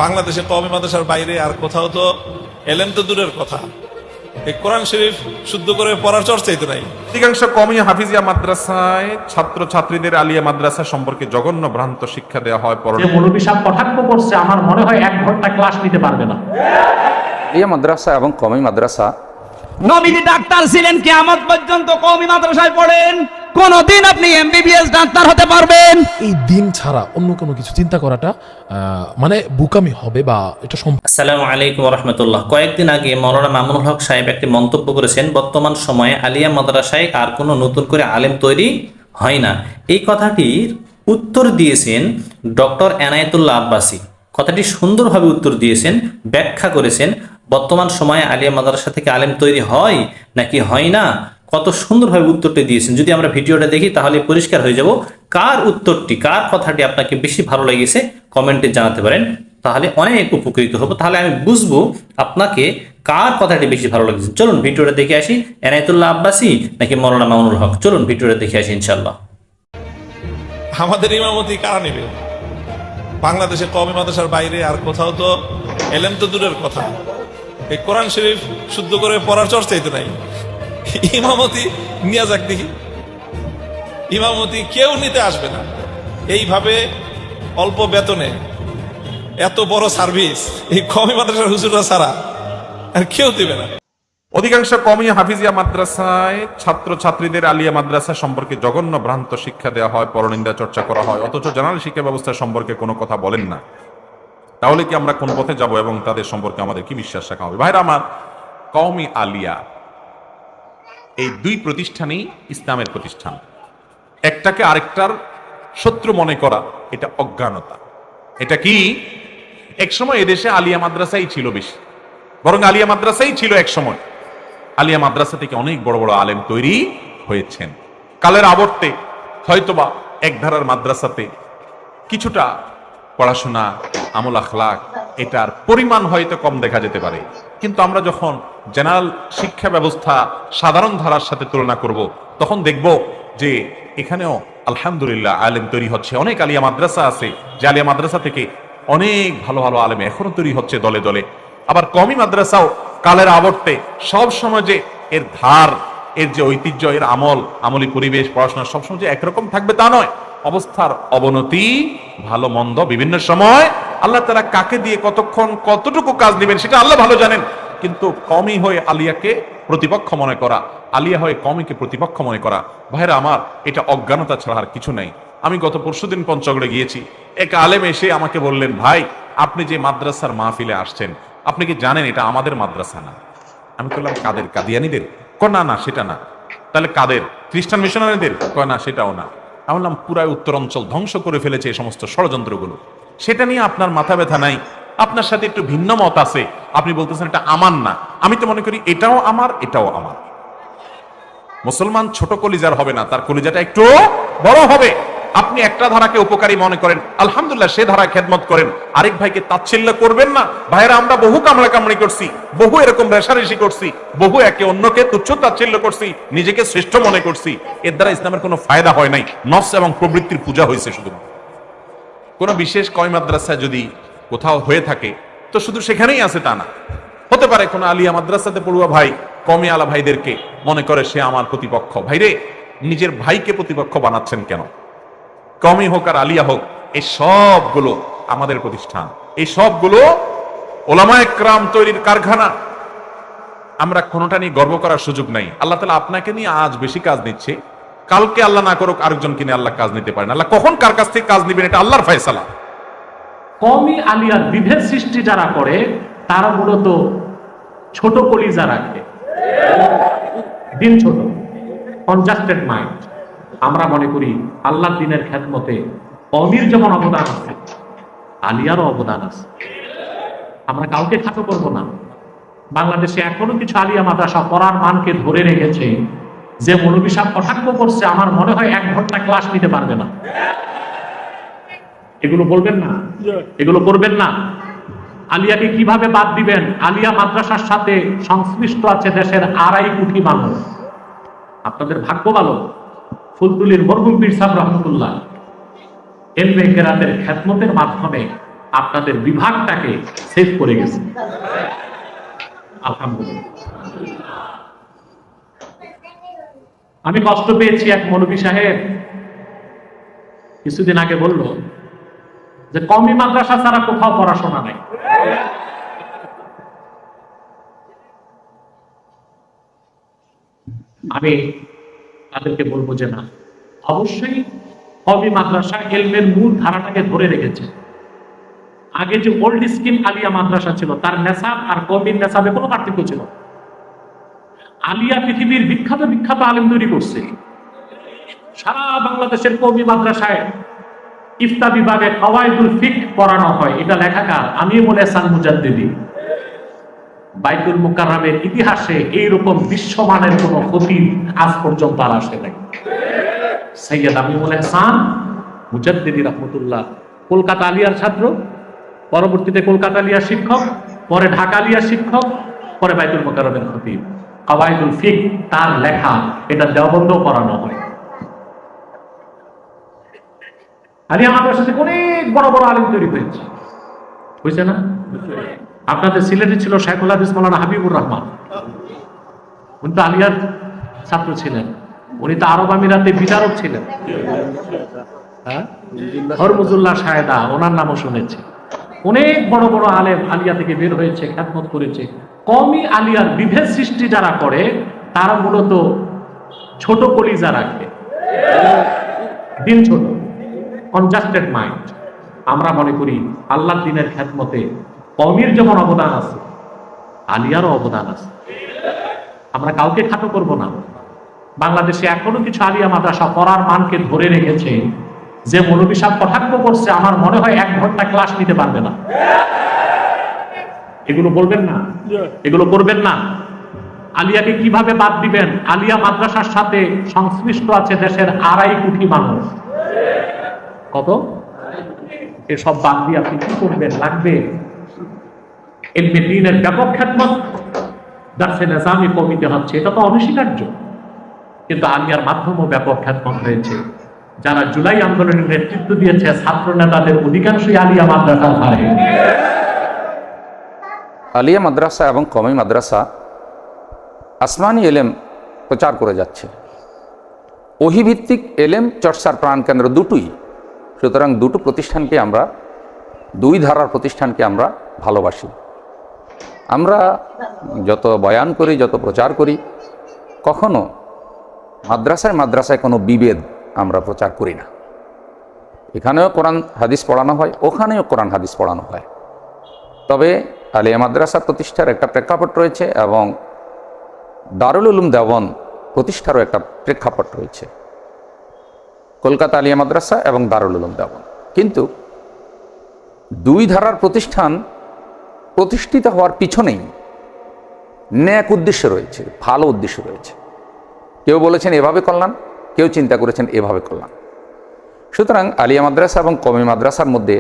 বাংলাদেশে কওমি মাদ্রাসার বাইরে আর কোথাও তো এলেম তো দূরের কথা, এই কোরআন শরীফ শুদ্ধ করে পড়ার চর্চাই তো নাই। অধিকাংশ কওমি হাফিজিয়া মাদ্রাসায় ছাত্র ছাত্রীদের আলিয়া মাদ্রাসা সম্পর্কে জঘন্য ভ্রান্ত শিক্ষা দেওয়া হয়। যে মৌলভী সাহেব কটাক্ষ করছে, আমার মনে হয় 1 ঘন্টা ক্লাস নিতে পারবে না। আলিয়া মাদ্রাসা এবং কওমি মাদ্রাসা, নবীজি ডাক্তার ছিলেন, কিয়ামত পর্যন্ত কওমি মাদ্রাসায় পড়েন, কোনদিন আপনি এমবিবিএস ডাক্তার হতে পারবেন? এই দিন ছাড়া অন্য কোনো কিছু চিন্তা করাটা মানে বোকামি হবে বা এটা সম্ভব। আসসালামু আলাইকুম রহমতুল্লাহ। কয়েকদিন আগে মৌলানা মামুনুল হক সাহেব একটি মন্তব্য করেছেন, বর্তমান সময়ে আলিয়া মাদ্রাসায় আর কোনো নতুন করে আলেম তৈরি হয় না। এই কথাটির উত্তর দিয়েছেন ডক্টর এনায়েতুল্লাহ আব্বাসী। কথাটি সুন্দরভাবে উত্তর দিয়েছেন, ব্যাখ্যা করেছেন বর্তমান সময়ে আলিয়া মাদ্রাসা থেকে আলেম তৈরি হয় নাকি হয় না, কত সুন্দরভাবে উত্তরটি দিয়েছেন। যদি আমরা ভিডিওটা দেখি তাহলে পরিষ্কার হয়ে যাব কার উত্তরটি, কার কথাটি আপনাকে বেশি ভালো লেগেছে কমেন্টে জানাতে পারেন, তাহলে অনেক উপকৃত হব। তাহলে আমি বুঝবো আপনাকে কার কথাটি বেশি ভালো লেগেছে। চলুন ভিডিওটা দেখে আসি, এনায়েতুল্লাহ আব্বাসী নাকি মৌলানা মামুনুল হক। চলুন ভিডিওটা দেখে আসি ইনশাল্লাহ। আমাদের ইমামতি কারা নেবে? বাংলাদেশে কওমি মাদ্রাসার বাইরে আর কোথাও তো এলেম তো দূরের কথা, এই কোরআন শরীফ শুদ্ধ করে পড়ার চর্চাই তো নাই। ইমামতি নিয়ে যাক দেখি, ইমামতি কেউ নিতে আসবে না। এইভাবে অল্প বেতনে এত বড় সার্ভিস এই কওমি মাদ্রাসার হুজুররা ছাড়া আর কেউ দেবে না। অধিকাংশ কওমি হাফিজিয়া মাদ্রাসায় ছাত্র ছাত্রীদের আলিয়া মাদ্রাসা সম্পর্কে জঘন্য ভ্রান্ত শিক্ষা দেওয়া হয়, পরনিন্দা চর্চা করা হয়, অথচ জেনারেল শিক্ষা ব্যবস্থা সম্পর্কে কোনো কথা বলেন না। তাহলে কি আমরা কোন পথে যাব এবং তাদের সম্পর্কে আমাদের কি বিশ্বাস রাখা হবে? ভাইরা আমার, কওমি আলিয়া এই দুই প্রতিষ্ঠানই ইসলামের প্রতিষ্ঠান। একটাকে আরেকটার শত্রু মনে করা এটা অজ্ঞানতা। এটা কি? এক সময় এদেশে আলিয়া মাদ্রাসাই ছিল বেশি, বরং আলিয়া মাদ্রাসাই ছিল এক সময়। আলিয়া মাদ্রাসা থেকে অনেক বড় বড় আলেম তৈরি হয়েছেন। কালের আবর্তে হয়তোবা এক ধারার মাদ্রাসাতে কিছুটা পড়াশোনা, আমল আখলাক, এটার পরিমাণ হয়তো কম দেখা যেতে পারে, কিন্তু আমরা যখন জেনারেল শিক্ষা ব্যবস্থা সাধারণ ধারার সাথে তুলনা করব, তখন দেখব যে এখানেও আলহামদুলিল্লাহ আলেম তৈরি হচ্ছে। অনেক আলিয়া মাদ্রাসা আছে যে আলিয়া মাদ্রাসা থেকে অনেক ভালো ভালো আলেম এখনো তৈরি হচ্ছে দলে দলে। আবার কওমি মাদ্রাসাও কালের আবর্তে সব সময় যে এর ধার, এর যে ঐতিহ্য, এর আমলি পরিবেশ, পড়াশোনা সবসময় যে একরকম থাকবে তা নয়। অবস্থার অবনতি, ভালো মন্দ বিভিন্ন সময় আল্লাহ তাআলা কাকে দিয়ে কতক্ষণ কতটুকু কাজ নেবেন সেটা আল্লাহ ভালো জানেন। কিন্তু কওমি হয়ে আলিয়াকে প্রতিপক্ষ মনে করা, আলিয়া হয়ে কওমিকে প্রতিপক্ষ মনে করা, ভাইরা আমার, এটা অজ্ঞানতা ছাড়া আর কিছু নাই। আমি গত পরশুদিন পঞ্চগড়ে গিয়েছি, এক আলেম এসে আমাকে বললেন, ভাই আপনি যে মাদ্রাসার মাহফিলে আসছেন, আপনি কি জানেন এটা আমাদের মাদ্রাসা না? আমি বললাম কাদের? কাদিয়ানীদের? না না সেটা না। তাহলে কাদের? খ্রিস্টান মিশনারিদের? না সেটাও না। আমি বললাম পুরাই উত্তর অঞ্চল ধ্বংস করে ফেলেছে এই সমস্ত ষড়যন্ত্রগুলো। সেটা নিয়ে আপনার মাথা ব্যথা নাই, আপনার সাথে একটু ভিন্ন মত আছে, আপনি বলতেছেন এটা আমার না। আমি তো মনে করি এটাও আমার, এটাও আমার। মুসলমান ছোট কলিজার হবে না, তার কলিজাটা একটু বড় হবে। আপনি একটা ধারাকে উপকারী মনে করেন, আলহামদুলিল্লাহ সে ধারা খেদমত করেন, আরেক ভাইকে তাচ্ছিল্য করবেন না। ভাইয়েরা, আমরা বহু কামড়াকামড়ি করছি, বহু এরকম রেশারেশি করছি, বহু একে অন্যকে তুচ্ছ তাচ্ছিল্য করছি, নিজেকে শ্রেষ্ঠ মনে করছি। এর দ্বারা ইসলামের কোনো ফায়দা হয় নাই, নফস এবং প্রবৃত্তির পূজা হয়েছে শুধু। কোনো বিশেষ কওমি মাদ্রাসা যদি কোথাও হয়ে থাকে তো শুধু সেখানেই আছে তা না। হতে পারে কোনো আলিয়া মাদ্রাসাতে পড়ুয়া ভাই কওমি আলা ভাইদেরকে মনে করে সে আমার প্রতিপক্ষ। ভাইরে, নিজের ভাইকে প্রতিপক্ষ বানাচ্ছেন কেন? কওমি হোক আর আলিয়া হোক, এই সবগুলো আমাদের প্রতিষ্ঠান, এই সবগুলো ওলামায়ে কেরাম তৈরির কারখানা। আমরা কোনোটা নিয়ে গর্ব করার সুযোগ নাই। আল্লাহ তাআলা আপনাকে নিয়ে আজ বেশি কাজ নিচ্ছে, কালকে আল্লাহ না করুক আরেকজনকে নিয়ে আল্লাহ কাজ নিতে পারেন। আল্লাহ কখন কার কাছ থেকে কাজ নিবেন এটা আল্লাহর ফয়সালা। কওমি আলিয়ার বিভেদ সৃষ্টি যারা করে তারা মূলত ছোট কলিজা রাখে, দিন ছোট, কনজাস্টেড মাইন্ড। আমরা মনে করি আল্লাহর দ্বীনের খেদমতে কওমির যেমন অবদান আছে, আলিয়ারও অবদান আছে। আমরা কাউকে খাটো করব না। বাংলাদেশে এখনো কিছু আলিয়া মাদ্রাসা পড়ার মানকে ধরে রেখেছে। যে মৌলভী সাহেব কটাক্ষ করছে, আমার মনে হয় 1 ঘন্টা ক্লাস নিতে পারবে না। এগুলো বলবেন না, এগুলো করবেন না। আলিয়াকে কিভাবে বাদ দিবেন? আলিয়া মাদ্রাসার সাথে সংশ্লিষ্ট আছে দেশের 2.5 কোটি মানুষ। আপনাদের ভাগ্য ভালো, ফুলতুলির মরহুম পীর সাহেব রহমতুল্লাহ এলমে কেরাতের খেদমতের মাধ্যমে আপনাদের বিভাগটাকে সেভ করে গেছে। আলহামদুলিল্লাহ। আমি কষ্ট পেয়েছি, এক মৌলভী সাহেব কিছুদিন আগে বলল যে কওমি মাদ্রাসা ছাড়া কোথাও পড়াশোনা নাই। আমি তাদেরকে বলবো যে না, অবশ্যই কওমি মাদ্রাসা ইলমের মূল ধারাটাকে ধরে রেখেছে। আগে যে ওল্ড স্কিম আলিয়া মাদ্রাসা ছিল, তার নেসাব আর কওমির নেসাবে কোনো পার্থক্য ছিল না। আলিয়া পৃথিবীর বিখ্যাত বিখ্যাত আলেম তৈরি করছে। সারা বাংলাদেশের কওমি মাদ্রাসায় ইফতা বিভাগে কাওয়াইদুল ফিকহ পড়ানো হয়। এটা লেখাকার আমিরুল ইহসান মুজাদ্দিদি। বাইতুল মুকাররমের ইতিহাসে এইরকম বিশ্বমানের কোন খতিব আজ পর্যন্ত আর আসে নাই। সৈয়দ আমিরুল ইহসান মুজাদ্দিদি রাহমাতুল্লাহ কলকাতা আলিয়ার ছাত্র, পরবর্তীতে কলকাতা আলিয়ার শিক্ষক, পরে ঢাকা আলিয়ার শিক্ষক, পরে বাইতুল মুকাররমের খতিব। কাওয়াইদুল ফিকহ তার লেখা, এটা দেওবন্দেও পড়ানো হয়। আলিয়া মাদ্রাসাতে অনেক বড় বড় আলেম তৈরি হয়েছে না? আপনাদের সিলেটে ছিল শাইখুল হাদিস মাওলানা হাবিবুর রহমান, উনি তো আলিয়ার ছাত্র ছিলেন। উনি তো আরব আমিরাতে বিচারক ছিলেন। হরমুজুল্লাহ শাহেদা, ওনার নামও শুনেছি। অনেক বড় বড় আলেম আলিয়া থেকে বের হয়েছে, খ্যাতমত করেছে। কওমি আলিয়ার বিভেদ সৃষ্টি যারা করে তারা মূলত ছোট কলিজা রাখে, দিন ছোট, কনজাস্টেড মাইন্ড। আমরা মনে করি আল্লাহর দ্বীনের খ্যাতমতে কওমির যেমন অবদান আছে, আলিয়ারও অবদান আছে। আমরা কাউকে খাটো করব না। বাংলাদেশে এখনো কিছু আলিয়া মাদ্রাসা পড়ার মানকে ধরে রেখেছে। যে মৌলভী সাহেব কটাক্ষ করছে, আমার মনে হয় 1 ঘন্টা ক্লাস নিতে পারবে না। এগুলো বলবেন না, এগুলো করবেন না। আলিয়াকে কিভাবে বাদ দিবেন? আলিয়া মাদ্রাসার সাথে সংশ্লিষ্ট আছে দেশের 2.5 কোটি মানুষ। কত? এসব বাদ দিয়ে আপনি কি করবেন? লাগবে ইলমে দ্বীনের ব্যাপক খ্যাতমত দারসে নিজামি কমিতে হচ্ছে, এটা তো অনস্বীকার্য। কিন্তু আলিয়ার মাধ্যমেও ব্যাপক খ্যাতমত হয়েছে। যারা জুলাই আন্দোলনের নেতৃত্ব দিয়েছে, ছাত্র নেতাদের অধিকাংশই আলিয়া মাদ্রাসার ধারে। আলিয়া মাদ্রাসা এবং কওমি মাদ্রাসা আসমানি এলেম প্রচার করে যাচ্ছে। ওহীভিত্তিক এলেম চর্চার প্রাণকেন্দ্র দুটোই। সুতরাং দুটো প্রতিষ্ঠানকে আমরা, দুই ধারার প্রতিষ্ঠানকে আমরা ভালোবাসি। আমরা যত বয়ান করি, যত প্রচার করি, কখনো মাদ্রাসায় মাদ্রাসায় কোনো বিভেদ আমরা প্রচার করি না। এখানেও কোরআন হাদিস পড়ানো হয়, ওখানেও কোরআন হাদিস পড়ানো হয়। তবে আলিয়া মাদ্রাসা প্রতিষ্ঠার একটা প্রেক্ষাপট রয়েছে এবং দারুল উলুম দেওবন্দ প্রতিষ্ঠারও একটা প্রেক্ষাপট রয়েছে। কলকাতা আলিয়া মাদ্রাসা এবং দারুল উলুম দেওবন্দ। কিন্তু দুই ধারার প্রতিষ্ঠান প্রতিষ্ঠিত হওয়ার পিছনেই ন্যাক উদ্দেশ্য রয়েছে, ভালো উদ্দেশ্য রয়েছে। কেউ বলেছেন এভাবে করলাম, কেউ চিন্তা করেছেন এভাবে করলাম। সুতরাং আলিয়া মাদ্রাসা এবং কওমি মাদ্রাসার মধ্যে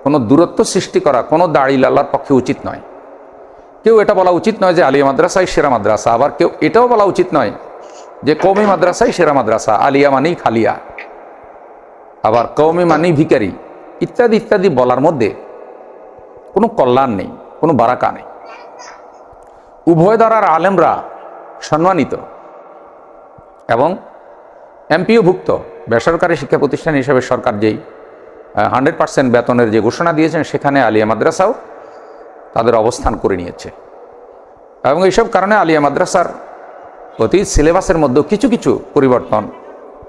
কোনো দূরত্ব সৃষ্টি করা কোনো দাঁড়িল আল্লাহর পক্ষে উচিত নয়। কেউ এটা বলা উচিত নয় যে আলিয়া মাদ্রাসাই সেরা মাদ্রাসা, আবার কেউ এটাও বলা উচিত নয় যে কওমি মাদ্রাসাই সেরা মাদ্রাসা, আলিয়া মানেই খালিয়া, আবার কওমি মানেই ভিখারি, ইত্যাদি ইত্যাদি বলার মধ্যে কোনো কল্যাণ নেই, কোনো বারাকা নেই। উভয় ধারার আলেমরা সম্মানিত এবং এমপিওভুক্ত বেসরকারি শিক্ষা প্রতিষ্ঠান হিসেবে সরকার যেই 100% বেতনের যে ঘোষণা দিয়েছেন, সেখানে আলিয়া মাদ্রাসাও তাদের অবস্থান করে নিয়েছে। এবং এইসব কারণে আলিয়া মাদ্রাসার অতি সিলেবাসের মধ্যেও কিছু কিছু পরিবর্তন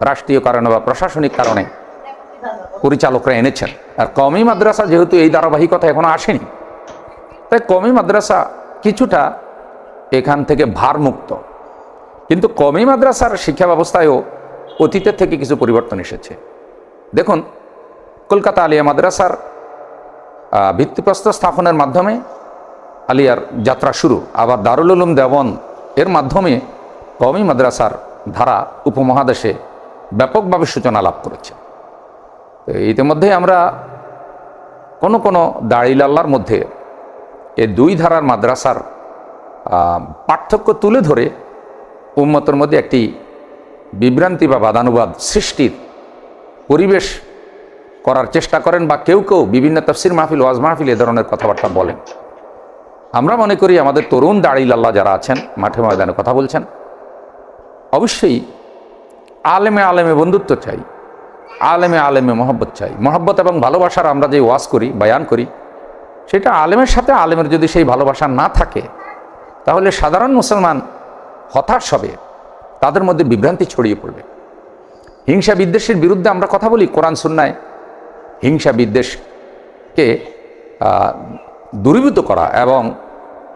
রাষ্ট্রীয় কারণে বা প্রশাসনিক কারণে পরিচালকরা এনেছেন। আর কওমি মাদ্রাসা যেহেতু এই ধারাবাহিকতা এখনো আসেনি, তাই কওমি মাদ্রাসা কিছুটা এখান থেকে ভারমুক্ত। কিন্তু কওমি মাদ্রাসার শিক্ষা ব্যবস্থায়ও অতীতের থেকে কিছু পরিবর্তন এসেছে। দেখুন, কলকাতা আলিয়া মাদ্রাসার ভিত্তিপ্রস্তর স্থাপনের মাধ্যমে আলিয়ার যাত্রা শুরু, আবার দারুল উলুম দেওবন্দ এর মাধ্যমে কওমি মাদ্রাসার ধারা উপমহাদেশে ব্যাপকভাবে সূচনা লাভ করেছে। ইতিমধ্যে আমরা কোনো কোনো দাঁড়িল আল্লাহর মধ্যে এই দুই ধারার মাদ্রাসার পার্থক্য তুলে ধরে উম্মতের মধ্যে একটি বিভ্রান্তি বা বাদানুবাদ সৃষ্টির পরিবেশ করার চেষ্টা করেন, বা কেউ কেউ বিভিন্ন তাফসির মাহফিল, ওয়াজ মাহফিল এ ধরনের কথাবার্তা বলেন। আমরা মনে করি আমাদের তরুণ দাঁড়ি লাল্লা যারা আছেন, মাঠে ময়দানে কথা বলছেন, অবশ্যই আলেমে আলেমে বন্ধুত্ব চাই, আলেমে আলেমে মহব্বত চাই। মহব্বত এবং ভালোবাসার আমরা যে ওয়াজ করি, বায়ান করি, সেটা আলেমের সাথে আলেমের যদি সেই ভালোবাসা না থাকে, তাহলে সাধারণ মুসলমান হতাশ হবে, তাদের মধ্যে বিভ্রান্তি ছড়িয়ে পড়বে। হিংসা বিদ্বেষের বিরুদ্ধে আমরা কথা বলি কোরআন সুন্নায়। হিংসা বিদ্বেষকে দূরীভূত করা এবং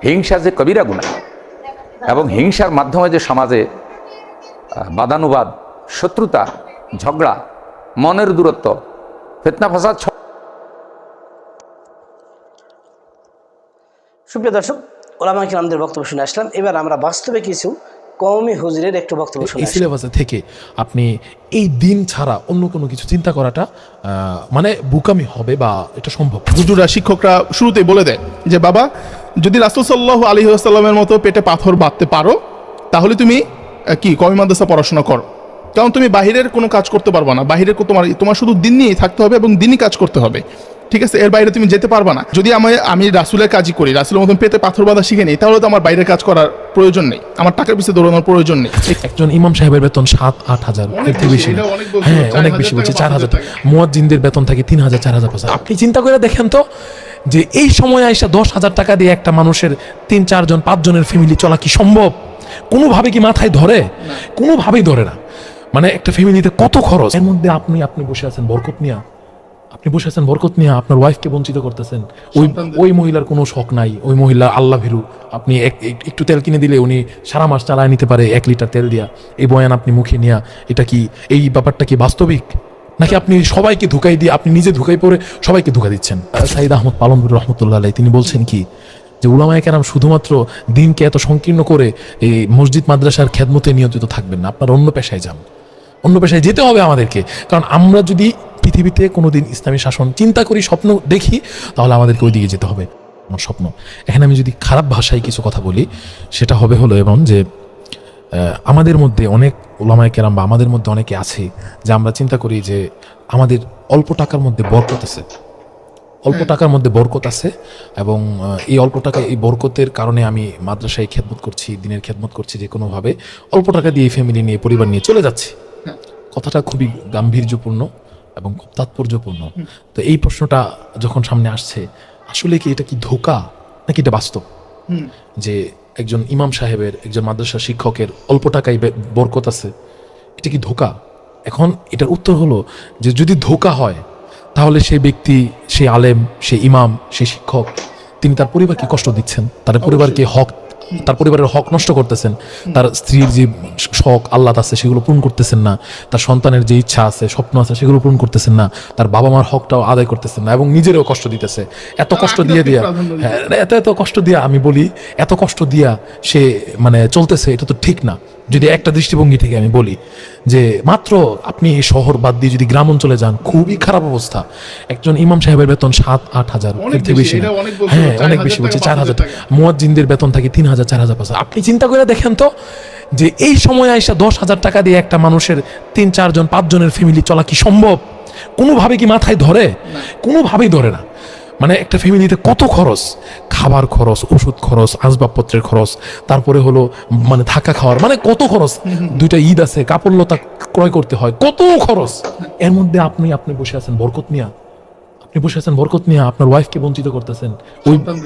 হিংসা যে কবিরা গুনাহ, এবং হিংসার মাধ্যমে যে সমাজে বাদানুবাদ, শত্রুতা, ঝগড়া, মনের দূরত্ব, ফিতনা ফাসাদ। সুপ্রিয় দর্শক, ওলামা কিরামদের বক্তব্য শুনে আসলাম। এবার আমরা বাস্তবে কিছু কওমি হুজুরের একটু বক্তব্য শুনে এই সিলেবাসে থেকে আপনি এই দিন ছাড়া অন্য কোনো কিছু চিন্তা করাটা মানে বুকামি হবে, বা এটা সম্ভব। হুজুরা, শিক্ষকরা শুরুতেই বলে দেয় যে বাবা, যদি রাসূল সাল্লাল্লাহু আলাইহি ওয়াসাল্লামের মতো পেটে পাথর বাঁধতে পারো, তাহলে তুমি কি কওমি মাদ্রাসা পড়াশোনা করো, কারণ তুমি বাহিরের কোনো কাজ করতে পারবা না। বাহিরের তোমার শুধু দিন নিয়েই থাকতে হবে এবং দিনই কাজ করতে হবে, ঠিক আছে? এর বাইরে তুমি যেতে পারবা না। যদি আমি রাসূলের কাজই করি, রাসূলের মতন পেটে পাথর বাঁধা শিখে নিই, তাহলে তো আমার বাইরের কাজ করার প্রয়োজন নেই, আমার টাকার পিছনে দৌড়ানোর প্রয়োজন নেই। একজন ইমাম সাহেবের বেতন 7-8 হাজার, এর থেকে বেশি না। হ্যাঁ, অনেক বেশি বলছে, 4,000 টাকা। মুয়াজ্জিনদের বেতন থাকে 3,000, 4,000, 5,000। আপনি চিন্তা করে দেখেন তো, যে এই সময় আইসা 10,000 টাকা দিয়ে একটা মানুষের 3-4 জন 5 জনের ফ্যামিলি চলা কি সম্ভব? কোনোভাবে কি মাথায় ধরে? কোনোভাবেই ধরে না। মানে একটা ফ্যামিলিতে কত খরচ, এর মধ্যে আপনি বসে আছেন বরকত নিয়া, আপনার ওয়াইফকে বঞ্চিত করতেছেন। ওই মহিলার কোনো শখ নাই, ওই মহিলা আল্লাহ ভীরু। আপনি একটু তেল কিনে দিলে উনি সারা মাস চালায় নিতে পারে 1 লিটার তেল দিয়া। এই বয়ান আপনি মুখে নিয়া, এটা কি, এই ব্যাপারটা কি বাস্তবিক, নাকি আপনি সবাইকে ধোঁকাই দিয়ে আপনি নিজে ধোঁকাই পড়ে সবাইকে ধোঁকা দিচ্ছেন? সাইদ আহমদ পালনপুর রহমতুল্লাহ আলাইহি তিনি বলছেন কি, যে উলামায়ে কেরাম শুধুমাত্র দিনকে এত সংকীর্ণ করে এই মসজিদ মাদ্রাসার খেদমতে নিয়োজিত থাকবেন না, আপনার অন্য পেশায় যান। অন্য পেশায় যেতে হবে আমাদেরকে, কারণ আমরা যদি পৃথিবীতে কোনোদিন ইসলামী শাসন চিন্তা করি, স্বপ্ন দেখি, তাহলে আমাদেরকে ওই দিকে যেতে হবে। আমার স্বপ্ন। এখানে আমি যদি খারাপ ভাষায় কিছু কথা বলি, সেটা হলো এমন যে আমাদের মধ্যে অনেক উলামায়ে কেরাম বা আমাদের মধ্যে অনেকে আছে যে আমরা চিন্তা করি যে আমাদের অল্প টাকার মধ্যে বরকত আছে, অল্প টাকার মধ্যে বরকত আছে, এবং এই অল্প টাকা, এই বরকতের কারণে আমি মাদ্রাসায় খেদমত করছি, দিনের খেদমত করছি, যে কোনোভাবে অল্প টাকা দিয়ে ফ্যামিলি নিয়ে, পরিবার নিয়ে চলে যাচ্ছি। কথাটা খুবই গাম্ভীর্যপূর্ণ এবং খুব তাৎপর্যপূর্ণ। তো এই প্রশ্নটা যখন সামনে আসছে, আসলে কি এটা কি ধোঁকা নাকি এটা বাস্তব? যে একজন ইমাম সাহেবের, একজন মাদ্রাসা শিক্ষকের অল্প টাকায় বরকত আছে, এটা কি ধোঁকা? এখন এটার উত্তর হলো যে যদি ধোঁকা হয়, তাহলে সেই ব্যক্তি, সেই আলেম, সেই ইমাম, সেই শিক্ষক, তিনি তার পরিবারকে কষ্ট দিচ্ছেন, তার পরিবারকে তার পরিবারের হক নষ্ট করতেছেন। তার স্ত্রীর যে শখ আহ্লাদ আছে সেগুলো পূরণ করতেছেন না, তার সন্তানের যে ইচ্ছা আছে, স্বপ্ন আছে, সেগুলো পূরণ করতেছেন না, তার বাবা মার হকটাও আদায় করতেছেন না, এবং নিজেরও কষ্ট দিতেছে। এত কষ্ট দিয়ে হ্যাঁ, এত কষ্ট দিয়া, আমি বলি এত কষ্ট দিয়া সে মানে চলতেছে, এটা তো ঠিক না। যদি একটা দৃষ্টিভঙ্গি থেকে আমি বলি যে মাত্র আপনি শহর বাদ দিয়ে যদি গ্রাম অঞ্চলে যান, খুবই খারাপ অবস্থা। একজন ইমাম সাহেবের বেতন 7-8 হাজার, এর থেকে বেশি না। হ্যাঁ, অনেক বেশি বলছে, 4,000 টাকা। মুয়াজ্জিনদের বেতন থাকে 3,000, 4,000, 5,000। আপনি চিন্তা করে দেখেন তো, যে এই সময় আইসা 10,000 টাকা দিয়ে একটা মানুষের 3-4 জন 5 জনের ফ্যামিলি চলা কি সম্ভব? কোনোভাবে কি মাথায় ধরে? কোনোভাবেই ধরে না। মানে একটা ফ্যামিলিতে কত খরচ, খাবার খরচ, ওষুধ খরচ, আসবাবপত্রের খরচ, তারপরে মানে থাকা খাওয়ার, মানে কত খরচ। 2টা ঈদ আছে, কাপড় লতা ক্রয় করতে হয়, কত খরচ। এর মধ্যে আপনি বসে আছেন বরকত নিয়া, আপনার ওয়াইফকে বঞ্চিত করতেছেন।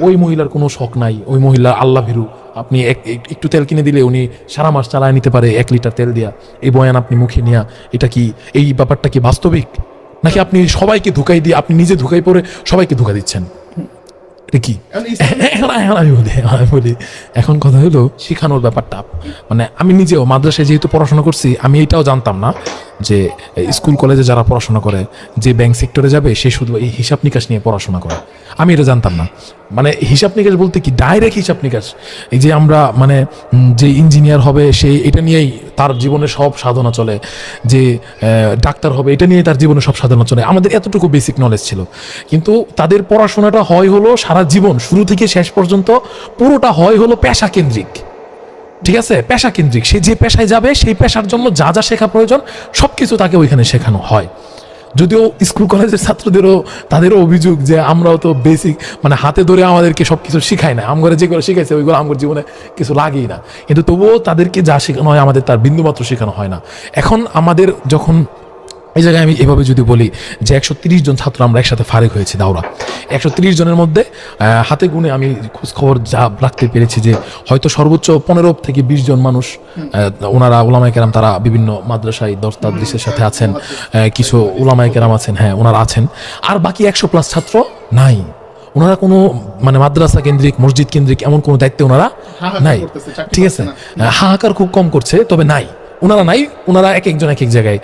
ওই মহিলার কোনো শখ নাই, ওই মহিলা আল্লাহ ভীরু। আপনি একটু তেল কিনে দিলে উনি সারা মাস চালায় নিতে পারে 1 লিটার তেল দিয়া। এই বয়ান আপনি মুখে নিয়া, এটা কি, এই ব্যাপারটা কি বাস্তবিক, নাকি আপনি সবাইকে ধোঁকাই দিয়ে আপনি নিজে ধোঁকাই পড়ে সবাইকে ধোঁকা দিচ্ছেন? এটা কি? আমি বলি এখন কথা হলো শেখানোর ব্যাপারটা। মানে আমি নিজেও মাদ্রাসায় যেহেতু পড়াশোনা করছি, আমি এটাও জানতাম না যে স্কুল কলেজে যারা পড়াশোনা করে, যে ব্যাংক সেক্টরে যাবে সে শুধু এই হিসাব নিকাশ নিয়ে পড়াশোনা করে, আমি এটা জানতাম না। মানে হিসাব নিকাশ বলতে কি, ডাইরেক্ট হিসাব নিকাশ। এই যে আমরা মানে যে ইঞ্জিনিয়ার হবে সে এটা নিয়েই তার জীবনে সব সাধনা চলে, যে ডাক্তার হবে এটা নিয়ে তার জীবনে সব সাধনা চলে। আমাদের এতটুকু বেসিক নলেজ ছিল, কিন্তু তাদের পড়াশোনাটা হলো সারা জীবন, শুরু থেকে শেষ পর্যন্ত পুরোটা হলো পেশা কেন্দ্রিক। ঠিক আছে, পেশা কেন্দ্রিক। সে যে পেশায় যাবে সেই পেশার জন্য যা যা শেখা প্রয়োজন সবকিছু তাকে ওইখানে শেখানো হয়। যদিও স্কুল কলেজের ছাত্রদেরও তাদেরও অভিযোগ যে আমরাও তো বেসিক মানে হাতে ধরে আমাদেরকে সব কিছু শিখায় না, আমগরে যেগুলো শিখাইছে ওইগুলো আমার জীবনে কিছু লাগেই না, কিন্তু তবুও তাদেরকে যা শেখানো হয় আমাদের তার বিন্দুমাত্র শেখানো হয় না। এখন আমাদের যখন এই জায়গায় আমি এভাবে যদি বলি যে 130 জন ছাত্র আমরা একসাথে ফারেক হয়েছি দাওরা, 130 জনের মধ্যে হাতে গুনে আমি খোঁজ খবর যা রাখতে পেরেছি যে হয়তো সর্বোচ্চ 15 থেকে 20 জন মানুষ ওনারা উলামায়ে কেরাম তারা বিভিন্ন মাদ্রাসায় দর্স তাদরিসের সাথে আছেন, কিছু উলামায়ে কেরাম আছেন, হ্যাঁ ওনারা আছেন, আর বাকি 100+ ছাত্র নাই। ওনারা কোনো মানে মাদ্রাসা কেন্দ্রিক মসজিদ কেন্দ্রিক এমন কোনো দায়িত্বে ওনারা নাই, ঠিক আছে, হাহাকার খুব কম করছে, তবে নাই, ওনারা নাই, ওনারা এক একজন এক এক জায়গায়।